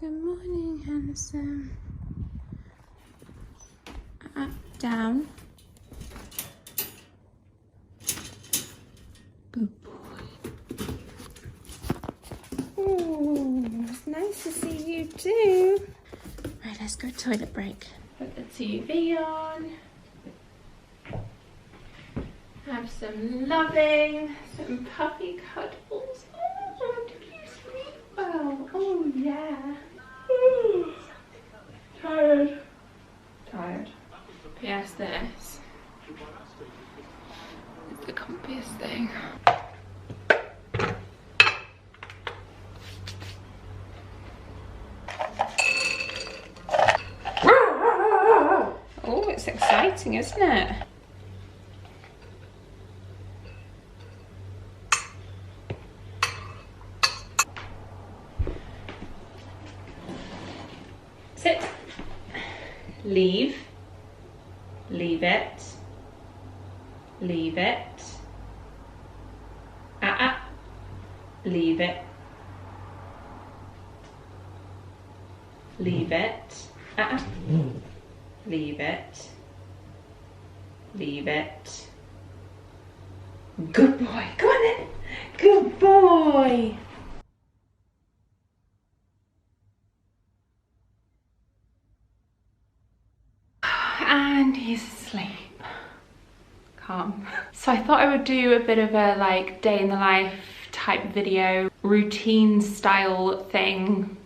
Good morning, handsome. Up, down. Good boy. Oh, it's nice to see you too. Right, let's go toilet break. Put the TV on. Have some loving, some puppy cuddles. Oh, did you sleep well? Oh, yeah. Tired. Tired. Yes, this is the comfiest thing. Oh, it's exciting, isn't it? Sit. Leave. Leave it. Leave it. Leave it. Leave it. Leave it. Leave it. Good boy. Go on then. Good boy. And he's asleep. Calm. So I thought I would do a bit of a like day in the life type video, routine style thing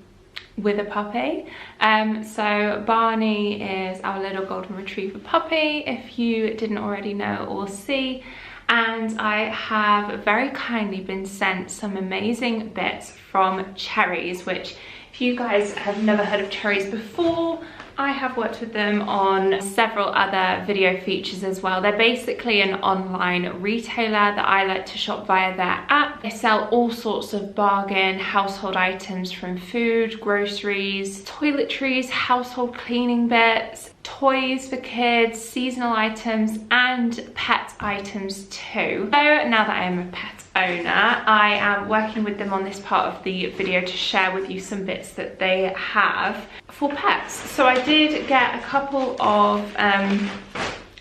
with a puppy. So Barney is our little golden retriever puppy, if you didn't already know or see. And I have very kindly been sent some amazing bits from Cherries, which if you guys have never heard of Cherries before, I have worked with them on several other video features as well. They're basically an online retailer that I like to shop via their app. They sell all sorts of bargain household items, from food, groceries, toiletries, household cleaning bits, toys for kids, seasonal items, and pet items too. So now that I am a pet owner, I am working with them on this part of the video to share with you some bits that they have for pets. So I did get a couple of,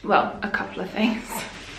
well, a couple of things,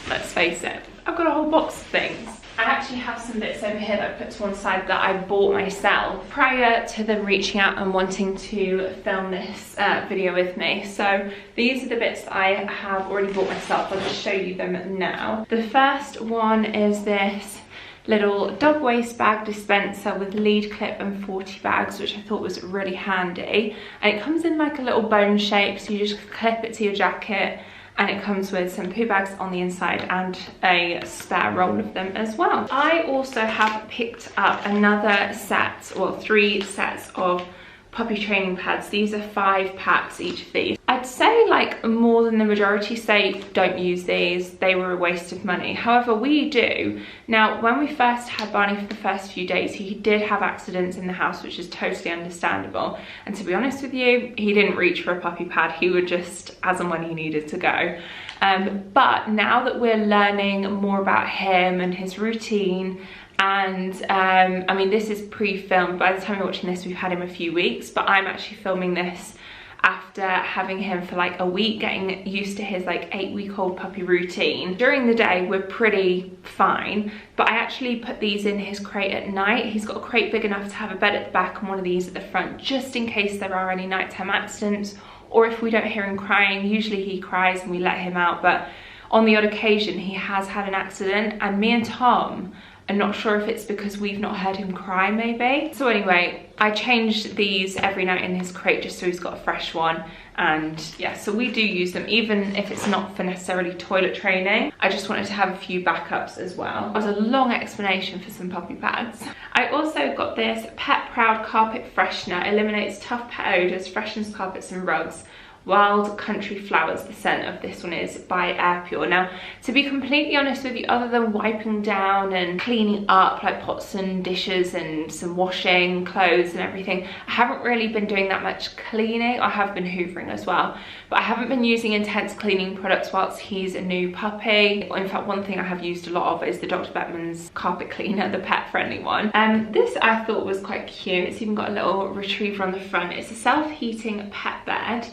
let's face it. I've got a whole box of things. I actually have some bits over here that I put to one side that I bought myself prior to them reaching out and wanting to film this video with me. So these are the bits that I have already bought myself. I'll just show you them now. The first one is this little dog waste bag dispenser with lead clip and 40 bags, which I thought was really handy. And it comes in like a little bone shape, so you just clip it to your jacket, and it comes with some poo bags on the inside and a spare roll of them as well. I also have picked up another set, well, 3 sets of puppy training pads. These are 5 packs each of these. I'd say like more than the majority say don't use these, they were a waste of money. However, we do. Now, when we first had Barney for the first few days, he did have accidents in the house, which is totally understandable. And to be honest with you, he didn't reach for a puppy pad. He would just as and when he needed to go. But now that we're learning more about him and his routine, and I mean, this is pre-filmed. By the time you're watching this, we've had him a few weeks, but I'm actually filming this after having him for like a week, getting used to his like 8-week-old puppy routine. During the day, we're pretty fine, but I actually put these in his crate at night. He's got a crate big enough to have a bed at the back and one of these at the front, just in case there are any nighttime accidents, or if we don't hear him crying. Usually he cries and we let him out, but on the odd occasion he has had an accident, and me and Tom, I'm not sure if it's because we've not heard him cry, maybe. So anyway, I changed these every night in his crate just so he's got a fresh one. And yeah, so we do use them, even if it's not for necessarily toilet training. I just wanted to have a few backups as well. That was a long explanation for some puppy pads. I also got this Pet Proud Carpet Freshener. Eliminates tough pet odors, freshens carpets and rugs. Wild Country Flowers, the scent of this one is, by Air Pure. Now, to be completely honest with you, other than wiping down and cleaning up like pots and dishes and some washing clothes and everything, I haven't really been doing that much cleaning. I have been hoovering as well, but I haven't been using intense cleaning products whilst he's a new puppy. In fact, one thing I have used a lot of is the Dr. Beckman's carpet cleaner, the pet friendly one. This I thought was quite cute. It's even got a little retriever on the front. It's a self-heating pet bed,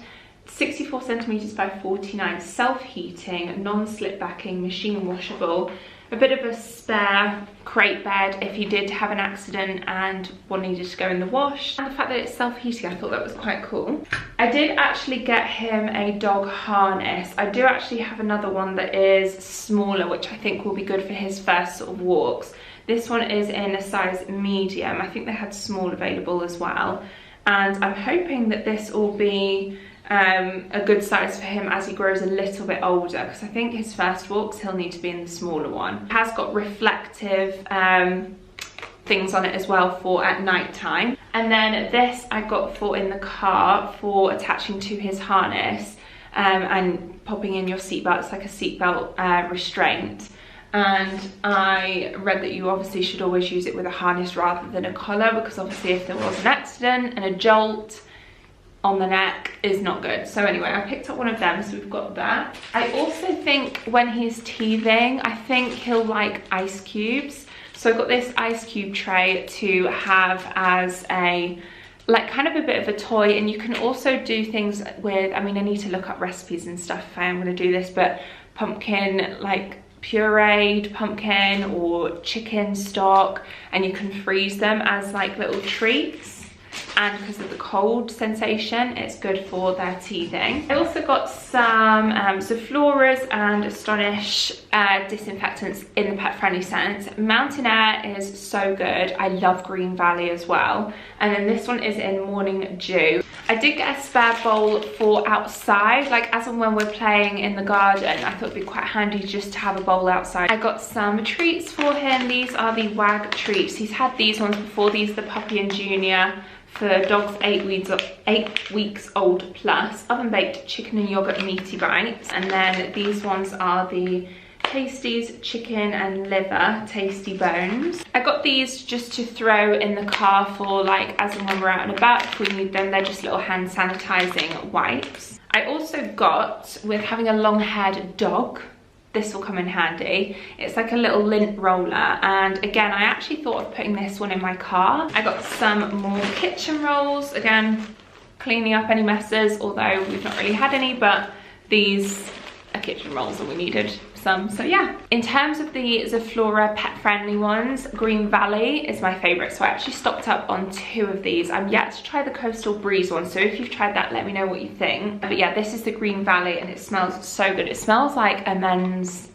64 centimeters by 49, self-heating, non-slip backing, machine washable. A bit of a spare crate bed if you did have an accident and one needed to go in the wash. And the fact that it's self-heating, I thought that was quite cool. I did actually get him a dog harness. I do actually have another one that is smaller, which I think will be good for his first sort of walks. This one is in a size medium. I think they had small available as well. And I'm hoping that this will be a good size for him as he grows a little bit older, because I think his first walks he'll need to be in the smaller one. It has got reflective things on it as well for at night time. And then this I got for in the car for attaching to his harness and popping in your seatbelt. It's like a seatbelt restraint. And I read that you obviously should always use it with a harness rather than a collar, because obviously if there was an accident and a jolt on the neck is not good. So anyway, I picked up one of them, so we've got that. I also think when he's teething, I think he'll like ice cubes. So I've got this ice cube tray to have as a, like kind of a bit of a toy, and you can also do things with, I mean, I need to look up recipes and stuff if I am gonna do this, but pumpkin, like pureed pumpkin or chicken stock, and you can freeze them as like little treats. And because of the cold sensation, it's good for their teething. I also got some Zofloras and Astonish disinfectants in the pet friendly scent. Mountain Air is so good. I love Green Valley as well. And then this one is in Morning Dew. I did get a spare bowl for outside, like as and when we're playing in the garden. I thought it'd be quite handy just to have a bowl outside. I got some treats for him. These are the WAG treats. He's had these ones before. These are the Puppy and Junior for dogs 8 weeks old plus. Oven baked chicken and yogurt meaty bites. And then these ones are the Tasties chicken and liver tasty bones. I got these just to throw in the car for like as and when we're out and about if we need them. They're just little hand sanitizing wipes. I also got, with having a long-haired dog, this will come in handy. It's like a little lint roller, and again I actually thought of putting this one in my car. I got some more kitchen rolls, again cleaning up any messes, although we've not really had any, but these are kitchen rolls and we needed some, so yeah. In terms of the Zoflora pet friendly ones, Green Valley is my favorite, so I actually stocked up on 2 of these. I'm yet to try the Coastal Breeze one, so if you've tried that, let me know what you think. But yeah, this is the Green Valley and it smells so good. It smells like a men's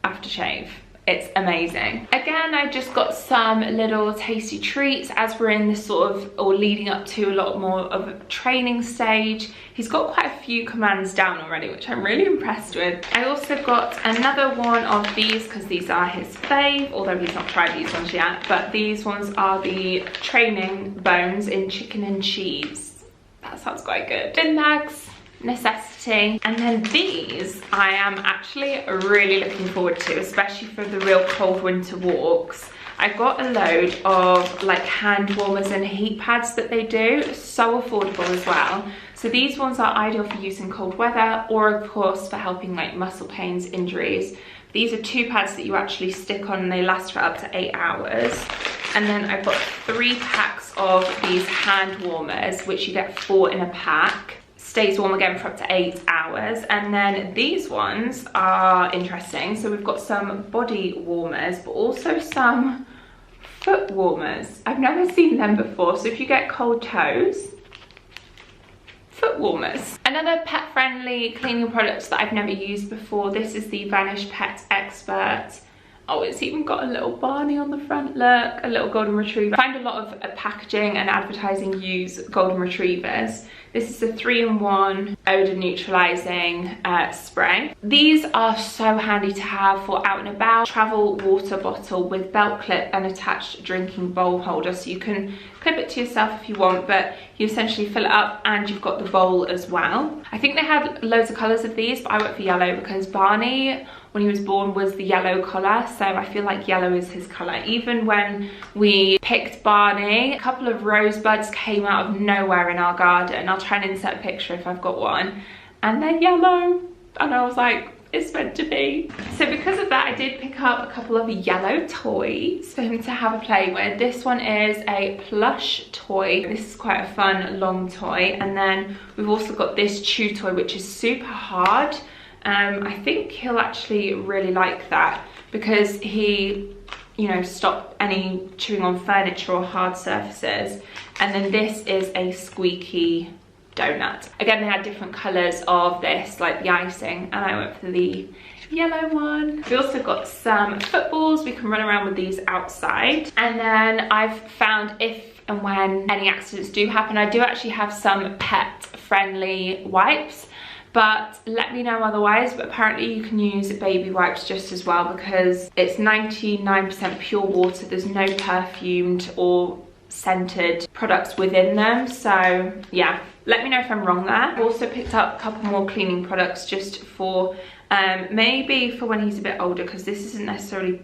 aftershave. It's amazing. Again, I just got some little tasty treats as we're in this sort of, or leading up to a lot more of a training stage. He's got quite a few commands down already, which I'm really impressed with. I also got another one of these because these are his fave, although he's not tried these ones yet, but these ones are the training bones in chicken and cheese. That sounds quite good. Bin bags, necessity. And then these I am actually really looking forward to, especially for the real cold winter walks. I got a load of like hand warmers and heat pads that they do, so affordable as well. So these ones are ideal for use in cold weather, or of course for helping like muscle pains, injuries. These are 2 pads that you actually stick on and they last for up to 8 hours. And then I've got 3 packs of these hand warmers, which you get 4 in a pack. Stays warm again for up to 8 hours. And then these ones are interesting. So we've got some body warmers, but also some foot warmers. I've never seen them before. So if you get cold toes, foot warmers. Another pet friendly cleaning product that I've never used before. This is the Vanish Pet Expert Oh, it's even got a little Barney on the front, look, a little golden retriever. I find a lot of packaging and advertising use golden retrievers. This is a 3-in-1 odor neutralizing spray. These are so handy to have for out and about. Travel water bottle with belt clip and attached drinking bowl holder. So you can clip it to yourself if you want, but you essentially fill it up and you've got the bowl as well. I think they had loads of colors of these, but I went for yellow because Barney, when he was born, was the yellow colour, so I feel like yellow is his colour. Even when we picked Barney, a couple of rosebuds came out of nowhere in our garden. I'll try and insert a picture if I've got one, and they're yellow, and I was like, it's meant to be. So because of that, I did pick up a couple of yellow toys for him to have a play with. This one is a plush toy. This is quite a fun long toy, and then we've also got this chew toy, which is super hard. I think he'll actually really like that because he, you know, stopped any chewing on furniture or hard surfaces. And then this is a squeaky donut. Again, they had different colours of this, like the icing, and I went for the yellow one. We also got some footballs. We can run around with these outside. And then I've found, if and when any accidents do happen, I do actually have some pet friendly wipes, but let me know otherwise. But apparently you can use baby wipes just as well because it's 99% pure water. There's no perfumed or scented products within them. So yeah, let me know if I'm wrong there. I've also picked up a couple more cleaning products just for maybe for when he's a bit older, because this isn't necessarily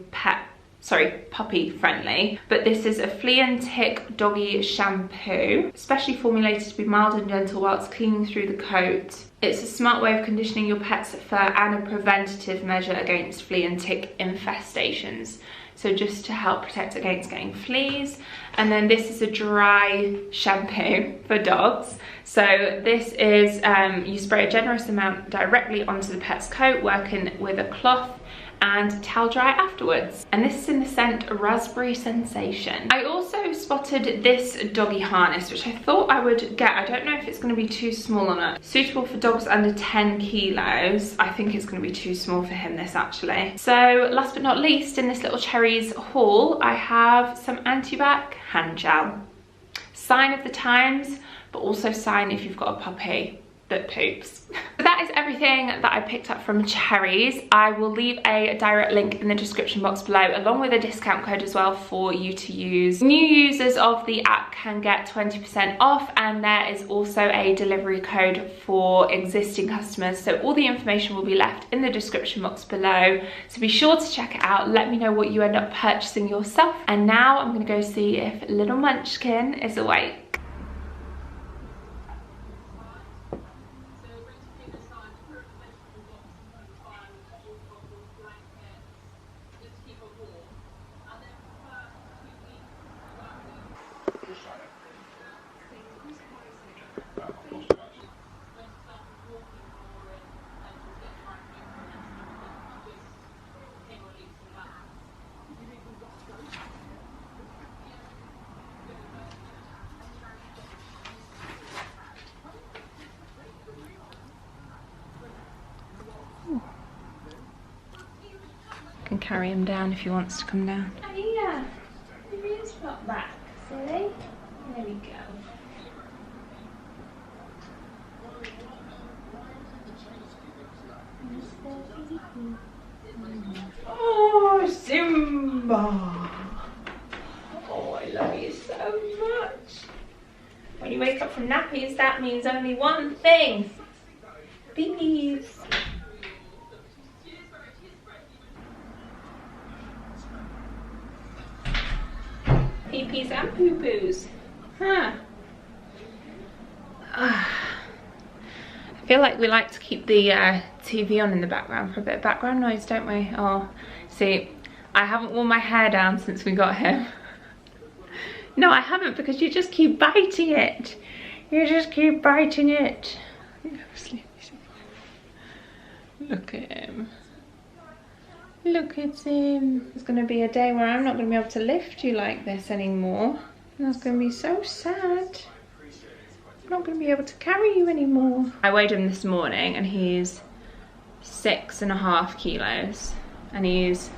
puppy friendly, but this is a flea and tick doggy shampoo, specially formulated to be mild and gentle whilst cleaning through the coat. It's a smart way of conditioning your pet's fur and a preventative measure against flea and tick infestations. So just to help protect against getting fleas. And then this is a dry shampoo for dogs. So this is, you spray a generous amount directly onto the pet's coat, working with a cloth and towel dry afterwards. And this is in the scent Raspberry Sensation. I also spotted this doggy harness, which I thought I would get. I don't know if it's going to be too small or not. Suitable for dogs under 10 kilos. I think it's going to be too small for him, this actually. So last but not least, in this little cherries haul, I have some anti-bac hand gel. Sign of the times, but also sign if you've got a puppy that poops. So that is everything that I picked up from Cherries. I will leave a direct link in the description box below, along with a discount code as well for you to use. New users of the app can get 20% off, and there is also a delivery code for existing customers. So all the information will be left in the description box below. So be sure to check it out. Let me know what you end up purchasing yourself. And now I'm gonna go see if little Munchkin is awake. Can carry him down if he wants to come down. Oh yeah, he is not back, silly. There we go. Oh, Simba! Oh, I love you so much. When you wake up from nappies, that means only one thing. Pee-pees. Pee-pees and poo-poos. Huh. I feel like we like to keep the TV on in the background for a bit of background noise, don't we? Oh, see, I haven't worn my hair down since we got him. No, I haven't, because you just keep biting it. You just keep biting it. Look at him. Look at him. It's going to be a day where I'm not going to be able to lift you like this anymore. And that's going to be so sad. I'm not going to be able to carry you anymore. I weighed him this morning and he's 6.5 kilos. And he's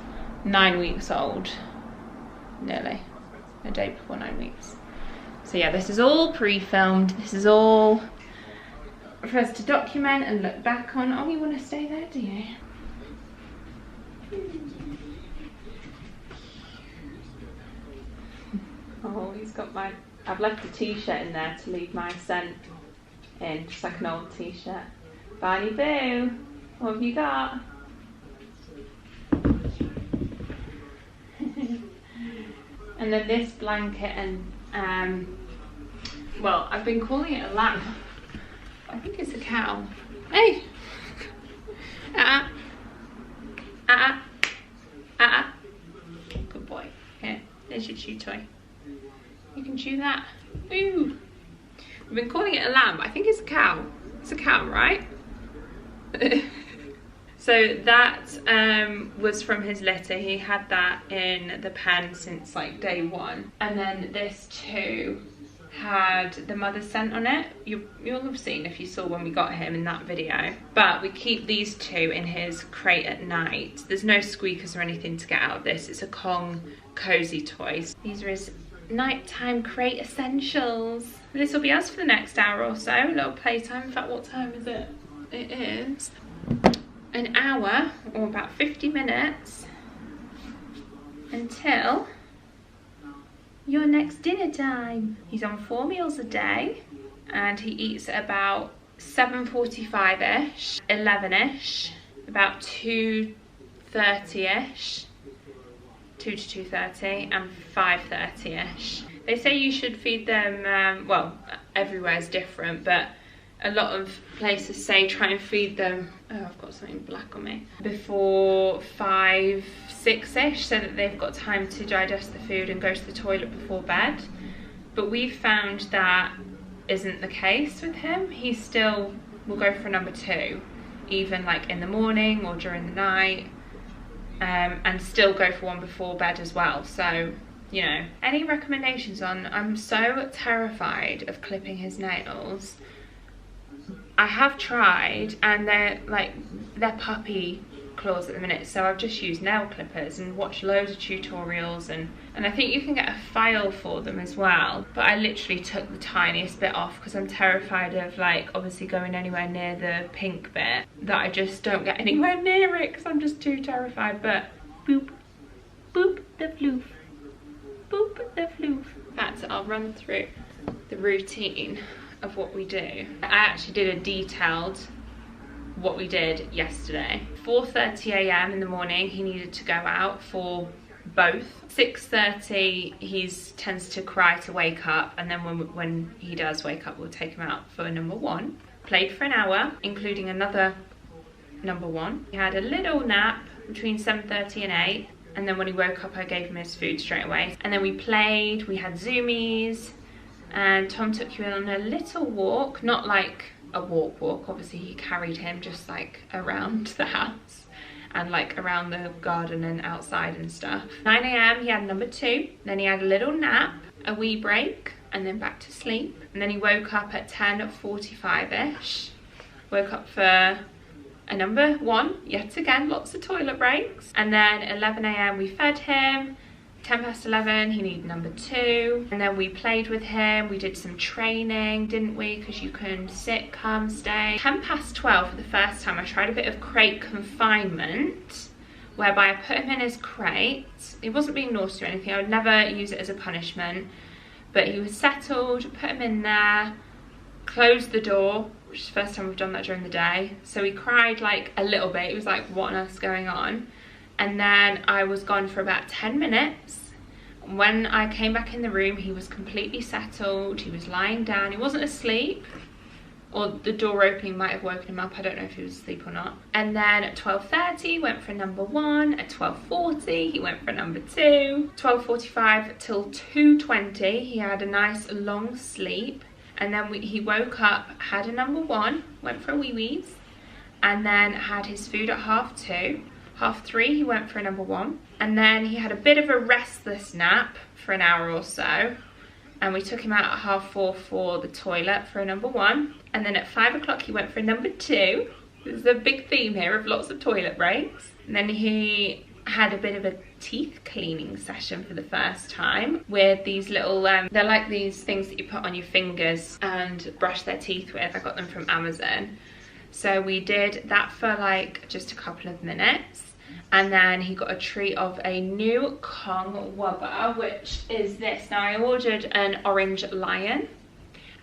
9 weeks old, nearly, a day before 9 weeks. So yeah, this is all pre-filmed. This is all for us to document and look back on. Oh, you want to stay there, do you? Oh, he's got my... I've left a t-shirt in there to leave my scent in, just like an old t-shirt. Barney Boo, what have you got? And then this blanket and well, I've been calling it a lamb. I think it's a cow. Hey! Good boy. Here, there's your chew toy. You can chew that. Ooh. I've been calling it a lamb. I think it's a cow. It's a cow, right? So that was from his litter. He had that in the pen since like day one. And then this too had the mother's scent on it. You'll have seen if you saw when we got him in that video. But we keep these two in his crate at night. There's no squeakers or anything to get out of this. It's a Kong cozy toy. These are his nighttime crate essentials. This will be us for the next hour or so. A little playtime. In fact, what time is it? It is an hour or about 50 minutes until your next dinner time. He's on 4 meals a day and he eats at about 7:45ish, 11ish, about 2:30ish, 2 to 2:30 and 5:30ish. They say you should feed them, well, everywhere's different, but a lot of places say try and feed them, oh, I've got something black on me, before 5, 6ish, so that they've got time to digest the food and go to the toilet before bed. But we've found that isn't the case with him. He still will go for number 2, even like in the morning or during the night, and still go for one before bed as well. So, you know, any recommendations on, I'm so terrified of clipping his nails. I have tried, and they're puppy claws at the minute, so I've just used nail clippers and watched loads of tutorials, and I think you can get a file for them as well, but I literally took the tiniest bit off because I'm terrified of, like, obviously going anywhere near the pink bit, that I just don't get anywhere near it because I'm just too terrified. But boop, boop the floof, boop the floof. That's it. I'll run through the routine of what we do. I actually did a detailed what we did yesterday. 4:30 a.m. in the morning he needed to go out for both. 6:30 he tends to cry to wake up, and then when he does wake up we'll take him out for number 1. Played for an hour, including another number 1. He had a little nap between 7:30 and 8, and then when he woke up I gave him his food straight away. And then we played, we had zoomies, and Tom took you on a little walk, not like a walk, obviously he carried him just like around the house and like around the garden and outside and stuff. 9 a.m. he had number 2, then he had a little nap, a wee break, and then back to sleep. And then he woke up at 10:45ish, woke up for a number 1, yet again lots of toilet breaks. And then 11 a.m. we fed him. 11:10 he needed number 2, and then we played with him. We did some training, didn't we, because you can sit, come, stay. 12:10 for the first time I tried a bit of crate confinement, whereby I put him in his crate. He wasn't being naughty or anything, I would never use it as a punishment, but he was settled, put him in there, closed the door, which is the first time we've done that during the day. So he cried like a little bit, he was like, what on earth's going on? And then I was gone for about 10 minutes. When I came back in the room, he was completely settled. He was lying down. He wasn't asleep, or the door opening might have woken him up. I don't know if he was asleep or not. And then at 12:30, he went for number 1. At 12:40, he went for number 2. 12:45 till 2:20, he had a nice long sleep. And then he woke up, had a number 1, went for a wee-wees, and then had his food at 2:30. 3:30 he went for a number 1, and then he had a bit of a restless nap for an hour or so, and we took him out at 4:30 for the toilet for a number 1, and then at 5 o'clock he went for a number 2. There's a big theme here of lots of toilet breaks. And then he had a bit of a teeth cleaning session for the first time with these little, they're like these things that you put on your fingers and brush their teeth with. I got them from Amazon. So we did that for like just a couple of minutes. And then he got a treat of a new Kong Wubba, which is this. Now I ordered an orange lion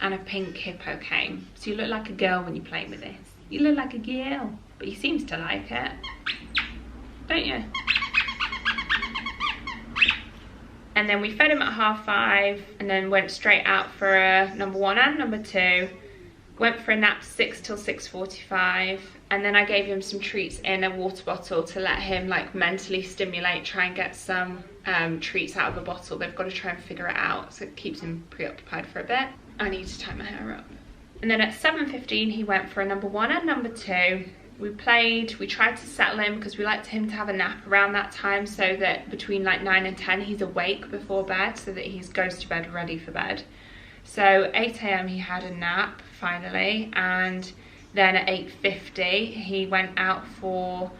and a pink hippo came. So you look like a girl when you're playing with this. You look like a girl, but he seems to like it, don't you? And then we fed him at 5:30 and then went straight out for a number 1 and number 2. Went for a nap 6 till 6:45, and then I gave him some treats in a water bottle to let him like mentally stimulate, try and get some treats out of a bottle. They've got to try and figure it out, so it keeps him preoccupied for a bit. I need to tie my hair up. And then at 7:15 he went for a number 1 and number 2. We played, we tried to settle him because we liked him to have a nap around that time, so that between like 9 and 10 he's awake before bed, so that he goes to bed ready for bed. So 8 AM he had a nap finally, and then at 8:50 he went out for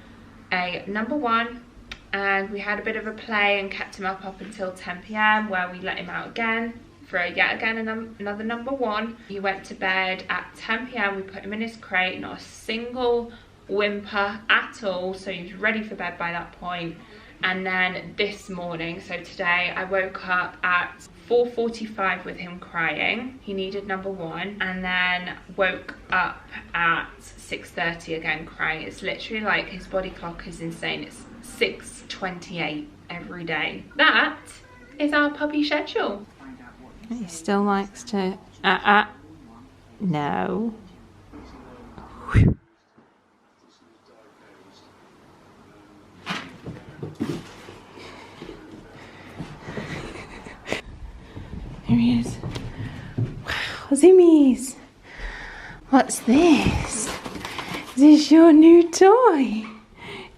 a number 1, and we had a bit of a play and kept him up until 10 PM where we let him out again for yet again another number 1. He went to bed at 10 PM. We put him in his crate, not a single whimper at all, so he was ready for bed by that point. And then this morning, so today, I woke up at 4:45 with him crying. He needed number 1, and then woke up at 6:30 again crying. It's literally like his body clock is insane. It's 6:28 every day. That is our puppy schedule. He still likes to no. There he is. Wow, zoomies. What's this? Is this your new toy?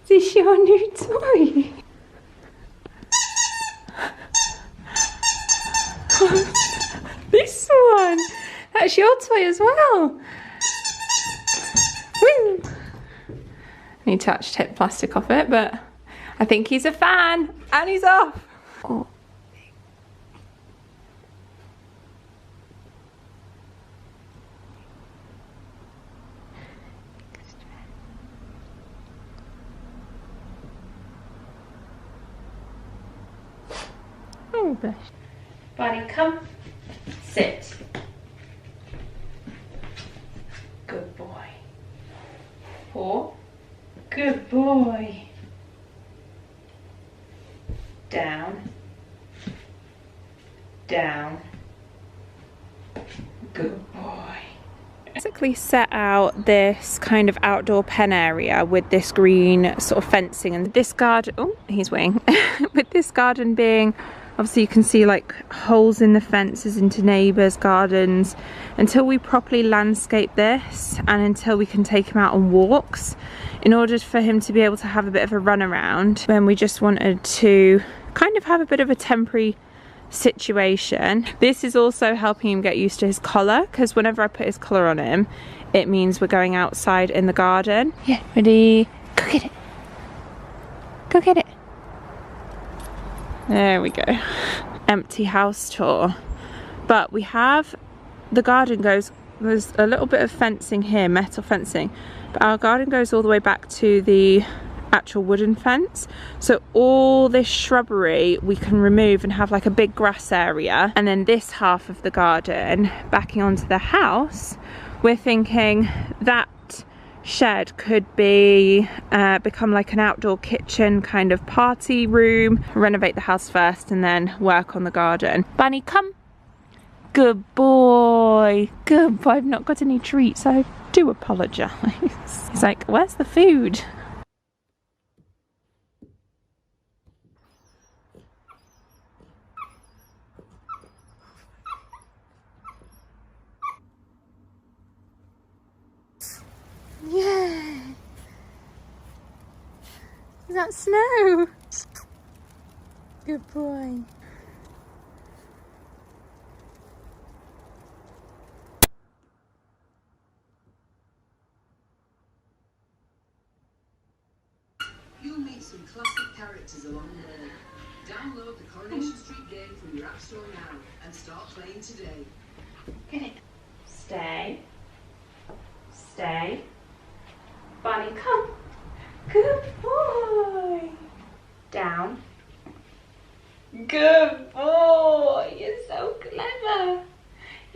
Is this your new toy? This one. That's your toy as well. Woo! He touched hit plastic off it, but I think he's a fan. And he's off. Oh. Oh, bless. Buddy, come. Sit. Good boy. Paw. Good boy. Down. Down. Good boy. Basically set out this kind of outdoor pen area with this green sort of fencing, and this garden, oh, he's weighing, with this garden being, obviously you can see like holes in the fences into neighbours' gardens, until we properly landscape this and until we can take him out on walks, in order for him to be able to have a bit of a run around. When we just wanted to kind of have a bit of a temporary situation. This is also helping him get used to his collar, because whenever I put his collar on him, it means we're going outside in the garden. Yeah, ready? Go get it. Go get it. There we go. Empty house tour. But we have, the garden goes, there's a little bit of fencing here, metal fencing, but our garden goes all the way back to the actual wooden fence. So all this shrubbery we can remove and have like a big grass area. And then this half of the garden backing onto the house, we're thinking that shed could be become like an outdoor kitchen kind of party room. Renovate the house first and then work on the garden. Bunny, come. Good boy. Good boy. I've not got any treats. I do apologise. He's like, where's the food? Yeah. Is that snow? Good boy. You'll meet some classic characters along the way. Download the Coronation Street game from your app store now and start playing today. Get it. Stay. Stay. Bunny, come. Good boy. Down. Good boy. You're so clever.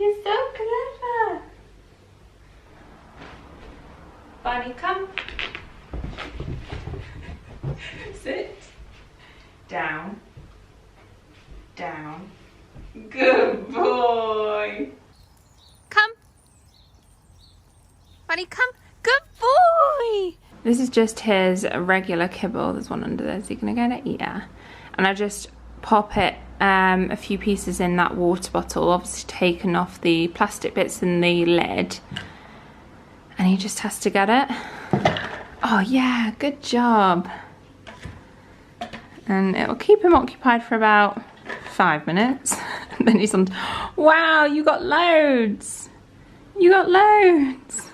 You're so clever. Bunny, come. Sit. Down. Down. Good boy. Come. Bunny, come. Good boy. This is just his regular kibble. There's one under there. Is he gonna go to eat it? And I just pop it a few pieces in that water bottle, obviously taken off the plastic bits in the lid. And he just has to get it. Oh yeah, good job. And it'll keep him occupied for about 5 minutes. And then he's on, wow, you got loads. You got loads.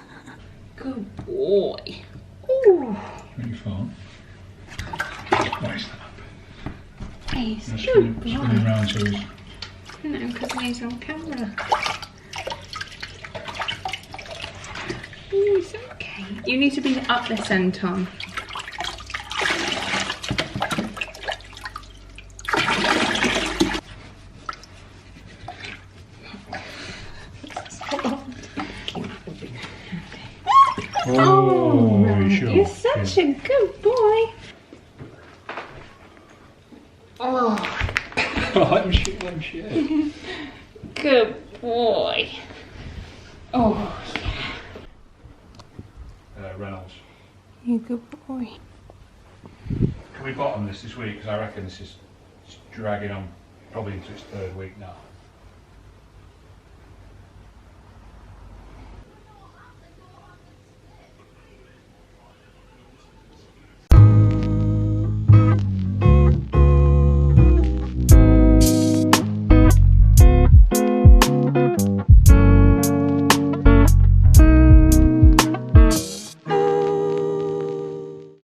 Good boy. Ooh. Really fun. What is that? He's Spinning good. around so he's... No, because he's on camera. He's okay. You need to be up this end, Tom. Oh, sure. You're such a good boy. Oh. Let him shit, let him shit. Good boy. Oh, yeah. Reynolds. You good boy. Can we bottom this week? Because I reckon this is dragging on probably into its 3rd week now.